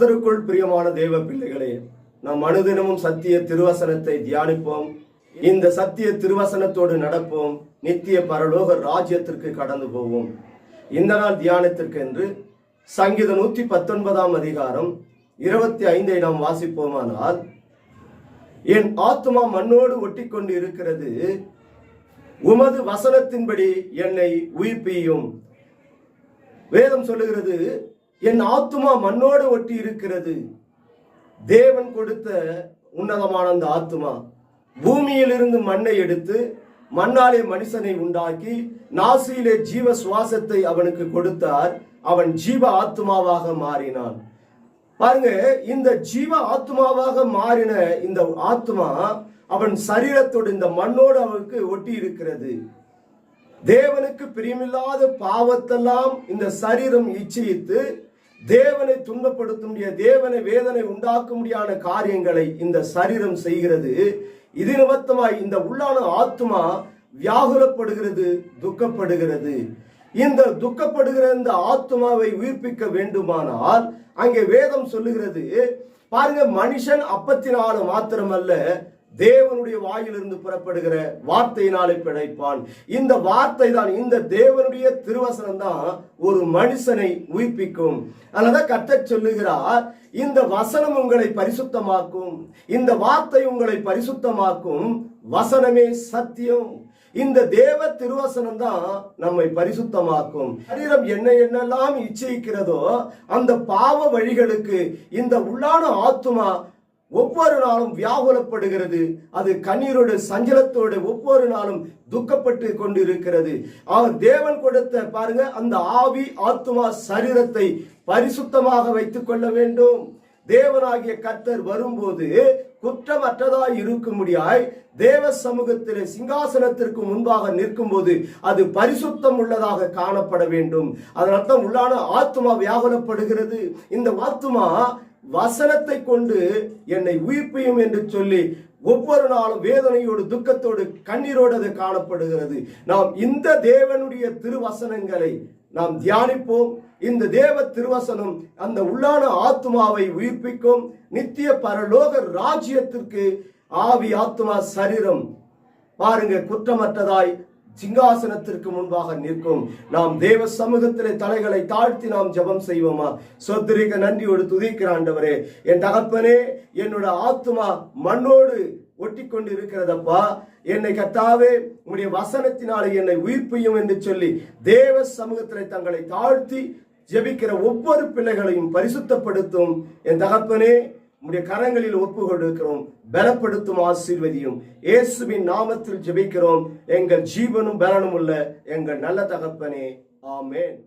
கர்த்தருக்குள் பிரியமான தேவ பிள்ளைகளே, நாம் அனுதினமும் சத்திய திருவசனத்தை தியானிப்போம். இந்த சத்திய திருவசனத்தோடு நடப்போம். நித்திய பரலோக ராஜ்யத்திற்கு கடந்து போவோம். இந்த நாள் தியானத்திற்கு என்று சங்கீதம் 119 அதிகாரம் 25 நாம் வாசிப்போமானால், என் ஆத்துமா மண்ணோடு ஒட்டி கொண்டு இருக்கிறது, உமது வசனத்தின்படி என்னை உயிர்ப்பியும். வேதம் சொல்லுகிறது, என் ஆத்துமா மண்ணோடு ஒட்டி இருக்கிறது. தேவன் கொடுத்த உன்னதமான அந்த ஆத்துமா, பூமியிலிருந்து மண்ணை எடுத்து மண்ணாலே மனுஷனை உண்டாக்கி நாசியிலே ஜீவ சுவாசத்தை அவனுக்கு கொடுத்தார். அவன் ஜீவ ஆத்துமாவாக மாறினான். பாருங்க, இந்த ஜீவ ஆத்துமாவாக மாறின இந்த ஆத்துமா அவன் சரீரத்தோடு இந்த மண்ணோடு அவனுக்கு ஒட்டி இருக்கிறது. தேவனுக்கு பிரியமில்லாத பாவத்தெல்லாம் இந்த சரீரம் இச்சையித்து தேவனை துன்பப்படுத்த முடியாத, தேவனை வேதனை உண்டாக்க முடியாத காரியங்களை இந்த சரீரம் செய்கிறது. இது நிமித்தமாய் இந்த உள்ளான ஆத்மா வியாகுலப்படுகிறது, துக்கப்படுகிறது. இந்த துக்கப்படுகிற இந்த ஆத்மாவை உயிர்ப்பிக்க வேண்டுமானால் அங்கே வேதம் சொல்லுகிறது, பாருங்க, மனுஷன் அப்பத்தினால மாத்திரமல்ல, தேவனுடைய வாயிலிருந்து புறப்படுகிற வார்த்தையினாலே பிழைப்பான். இந்த வார்த்தை தான், இந்த தேவனுடைய திருவசனம் தான் ஒரு மனுஷனை உயிர்ப்பிக்கும். அதனால கர்த்தர் சொல்லுகிறார், இந்த வசனம் உங்களை பரிசுத்தமாக்கும், இந்த வார்த்தை உங்களை பரிசுத்தமாக்கும். வசனமே சத்தியம். இந்த தேவ திருவசனம் தான் நம்மை பரிசுத்தமாக்கும். சரீரம் என்னெல்லாம் இச்சைக்கிறதோ அந்த பாவ வழிகளுக்கு இந்த உள்ளான ஆத்துமா ஒவ்வொரு நாளும் வியாகுலப்படுகிறது. அது கண்ணீரோடு சஞ்சலத்தோடு ஒவ்வொரு நாளும் துக்கப்பட்டு கொண்டிருக்கிறது. அவர் தேவன் கொடுத்த பாருங்க அந்த ஆவி ஆத்துமா சரீரத்தை பரிசுத்தமாக வைத்துக் கொள்ள வேண்டும். தேவனாகிய கர்த்தர் வரும்போது குற்றமற்றதாய் இருக்கும்படியாய் தேவ சமூகத்திலே சிங்காசனத்திற்கு முன்பாக நிற்கும் போது அது பரிசுத்தம் உள்ளதாக காணப்பட வேண்டும். அதன் அர்த்தம் உள்ளான ஆத்துமா வியாகுலப்படுகிறது. இந்த ஆத்துமா வசனத்தை கொண்டு என்னை உயிர்ப்பியும் என்று சொல்லி ஒவ்வொரு நாளும் வேதனையோடு துக்கத்தோடு கண்ணீரோடு அது காணப்படுகிறது. நாம் இந்த தேவனுடைய திருவசனங்களை நாம் தியானிப்போம். இந்த தேவ திருவசனம் அந்த உள்ளான ஆத்மாவை உயிர்ப்பிக்கும். நித்திய பரலோக ராஜ்யத்திற்கு ஆவி ஆத்மா சரீரம் பாருங்க குற்றமற்றதாய் சிங்காசனத்திற்கு முன்பாக நிற்கும். நாம் தேவ சமூகத்திலே தலைகளை தாழ்த்தி நாம் ஜெபம் செய்வோமா? சொத்திரிக்க நன்றியோடு துதிக்கிற ஆண்டவரே, என் தகப்பனே, என்னோட ஆத்துமா மண்ணோடு ஒட்டி கொண்டு இருக்கிறதப்பா. என்னை கர்த்தாவே உம்முடைய வசனத்தினாலே என்னை உயிர்ப்பியும் என்று சொல்லி தேவ சமூகத்திலே தங்களை தாழ்த்தி ஜெபிக்கிற ஒவ்வொரு பிள்ளைகளையும் பரிசுத்தப்படுத்தும். என் தகப்பனே, உம்முடைய கரங்களில் ஒப்பு கொடுக்கிறோம். பலப்படுத்தும், ஆசீர்வதியும். இயேசுவின் நாமத்தில் ஜெபிக்கிறோம். எங்கள் ஜீவனும் பலனும் உள்ள எங்கள் நல்ல தகப்பனே, ஆமென்.